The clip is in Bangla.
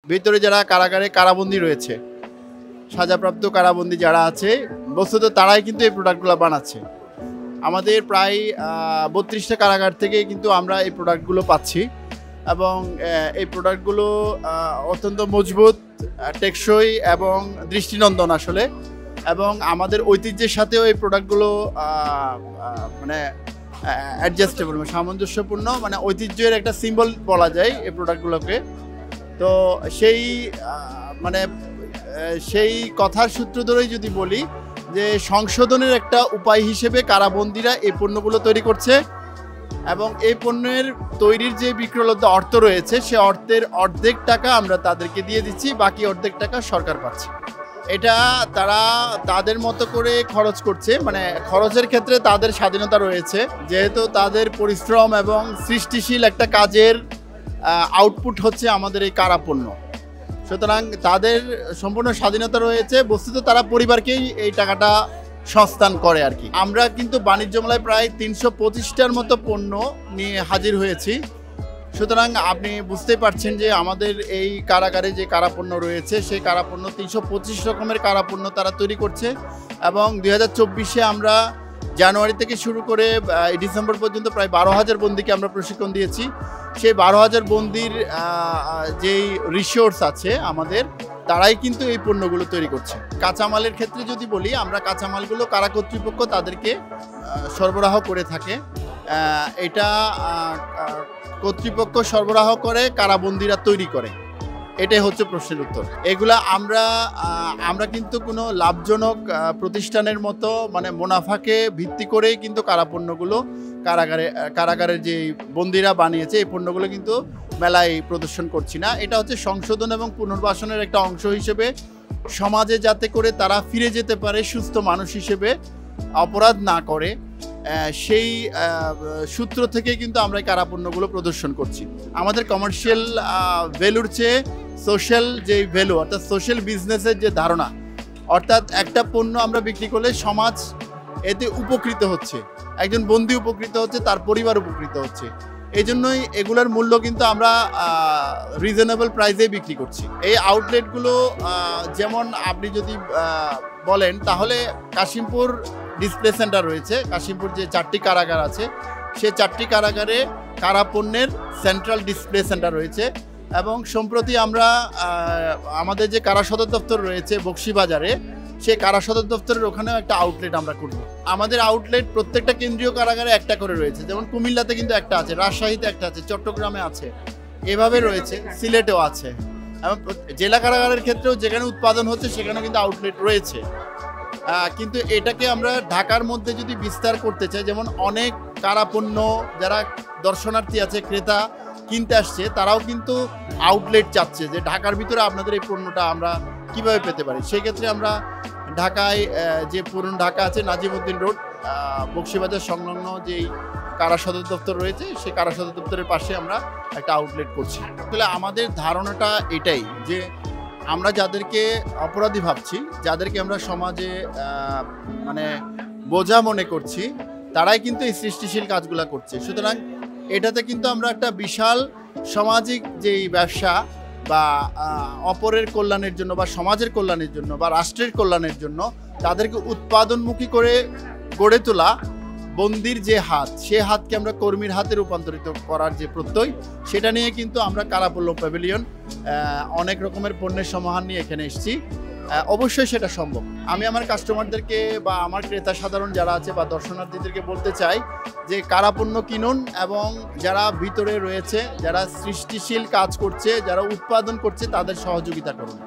ভিতরে যারা কারাগারে কারাবন্দী রয়েছে, সাজাপ্রাপ্ত কারাবন্দী যারা আছে, বস্তুত তারাই কিন্তু এই প্রোডাক্টগুলো বানাচ্ছে। আমাদের প্রায় 32টা কারাগার থেকে কিন্তু আমরা এই প্রোডাক্টগুলো পাচ্ছি এবং এই প্রোডাক্টগুলো অত্যন্ত মজবুত, টেকসই এবং দৃষ্টিনন্দন আসলে, এবং আমাদের ঐতিহ্যের সাথেও এই প্রোডাক্টগুলো মানে অ্যাডজাস্টেবল, সামঞ্জস্যপূর্ণ, মানে ঐতিহ্যের একটা সিম্বল বলা যায় এই প্রোডাক্টগুলোকে। তো সেই কথার সূত্র ধরেই যদি বলি যে সংশোধনের একটা উপায় হিসেবে কারাবন্দীরা এই পণ্যগুলো তৈরি করছে এবং এই পণ্যের তৈরির যে বিক্রয়োল্লব্ধ অর্থ রয়েছে সে অর্থের অর্ধেক টাকা আমরা তাদেরকে দিয়ে দিচ্ছি, বাকি অর্ধেক টাকা সরকার পাচ্ছে। এটা তারা তাদের মতো করে খরচ করছে, মানে খরচের ক্ষেত্রে তাদের স্বাধীনতা রয়েছে, যেহেতু তাদের পরিশ্রম এবং সৃষ্টিশীল একটা কাজের আউটপুট হচ্ছে আমাদের এই কারাপণ্য, সুতরাং তাদের সম্পূর্ণ স্বাধীনতা রয়েছে। বস্তুত তারা পরিবারকেই এই টাকাটা সংস্থান করে আর কি। আমরা কিন্তু বাণিজ্য মেলায় প্রায় 325টার মতো পণ্য নিয়ে হাজির হয়েছি, সুতরাং আপনি বুঝতেই পারছেন যে আমাদের এই কারাগারে যে কারাপণ্য রয়েছে সেই কারাপণ্য 325 রকমের কারাপণ্য তারা তৈরি করছে এবং 2024-এ আমরা জানুয়ারি থেকে শুরু করে ডিসেম্বর পর্যন্ত প্রায় 12,000 বন্দীকে আমরা প্রশিক্ষণ দিয়েছি। সেই 12,000 বন্দীর যেই রিসোর্স আছে আমাদের, তারাই কিন্তু এই পণ্যগুলো তৈরি করছে। কাঁচামালের ক্ষেত্রে যদি বলি, আমরা কাঁচামালগুলো কারা কর্তৃপক্ষ তাদেরকে সরবরাহ করে থাকে, এটা কর্তৃপক্ষ সরবরাহ করে, কারাবন্দীরা তৈরি করে, এটাই হচ্ছে প্রশ্নের উত্তর। এগুলা আমরা কিন্তু কোনো লাভজনক প্রতিষ্ঠানের মতো মানে মুনাফাকে ভিত্তি করেই কিন্তু কারাপণ্যগুলো কারাগারের যে বন্দীরা বানিয়েছে এই পণ্যগুলো কিন্তু মেলায় প্রদর্শন করছি না। এটা হচ্ছে সংশোধন এবং পুনর্বাসনের একটা অংশ হিসেবে, সমাজে যাতে করে তারা ফিরে যেতে পারে সুস্থ মানুষ হিসেবে, অপরাধ না করে, সেই সূত্র থেকে কিন্তু আমরা এই কারাপণ্যগুলো প্রদর্শন করছি। আমাদের কমার্শিয়াল ভ্যালুর চেয়ে সোশ্যাল যে ভ্যালু, অর্থাৎ সোশ্যাল বিজনেসের যে ধারণা, অর্থাৎ একটা পণ্য আমরা বিক্রি করলে সমাজ এতে উপকৃত হচ্ছে, একজন বন্দী উপকৃত হচ্ছে, তার পরিবার উপকৃত হচ্ছে, এই জন্যই এগুলোর মূল্য কিন্তু আমরা রিজনেবল প্রাইসে বিক্রি করছি। এই আউটলেটগুলো যেমন আপনি যদি বলেন তাহলে কাশিমপুর ডিসপ্লে সেন্টার রয়েছে, কাশিমপুর যে 4টি কারাগার আছে সেই 4টি কারাগারে কারাপণ্যের সেন্ট্রাল ডিসপ্লে সেন্টার রয়েছে এবং সম্প্রতি আমরা আমাদের যে কারা সদর দপ্তর রয়েছে বকশীবাজারে, সেই কারা সদর দপ্তরের ওখানেও একটা আউটলেট আমরা করব। আমাদের আউটলেট প্রত্যেকটা কেন্দ্রীয় কারাগারে একটা করে রয়েছে, যেমন কুমিল্লাতে কিন্তু একটা আছে, রাজশাহীতে একটা আছে, চট্টগ্রামে আছে, এভাবে রয়েছে, সিলেটেও আছে এবং জেলা কারাগারের ক্ষেত্রেও যেখানে উৎপাদন হচ্ছে সেখানে কিন্তু আউটলেট রয়েছে। কিন্তু এটাকে আমরা ঢাকার মধ্যে যদি বিস্তার করতে চাই, যেমন অনেক কারাপণ্য যারা দর্শনার্থী আছে, ক্রেতা কিনতে আসছে, তারাও কিন্তু আউটলেট চাচ্ছে যে ঢাকার ভিতরে আপনাদের এই পণ্যটা আমরা কিভাবে পেতে পারি। সেক্ষেত্রে আমরা ঢাকায় যে পুরনো ঢাকা আছে, নাজিমউদ্দিন রোড, বকশীবাজার সংলগ্ন যেই কারা সদর দপ্তর রয়েছে সেই কারা সদর দপ্তরের পাশে আমরা একটা আউটলেট করছি। আসলে আমাদের ধারণাটা এটাই যে আমরা যাদেরকে অপরাধী ভাবছি, যাদেরকে আমরা সমাজে মানে বোঝা মনে করছি, তারাই কিন্তু এই সৃষ্টিশীল কাজগুলো করছে। সুতরাং এটাতে কিন্তু আমরা একটা বিশাল সামাজিক যেই ব্যবসা বা অপরের কল্যাণের জন্য বা সমাজের কল্যাণের জন্য বা রাষ্ট্রের কল্যাণের জন্য তাদেরকে উৎপাদনমুখী করে গড়ে তোলা বন্দির যে হাত, সে হাতকে আমরা কর্মীর হাতে রূপান্তরিত করার যে প্রত্যয়, সেটা নিয়ে কিন্তু আমরা কারাপণ্য প্যাভিলিয়ন অনেক রকমের পণ্যের সমাহার নিয়ে এখানে এসেছি। অবশ্যই সেটা সম্ভব। আমি আমার কাস্টমারদেরকে বা আমার ক্রেতা সাধারণ যারা আছে বা দর্শনার্থীদেরকে বলতে চাই যে কারাপণ্য কিনুন এবং যারা ভিতরে রয়েছে, যারা সৃষ্টিশীল কাজ করছে, যারা উৎপাদন করছে, তাদের সহযোগিতা করুন।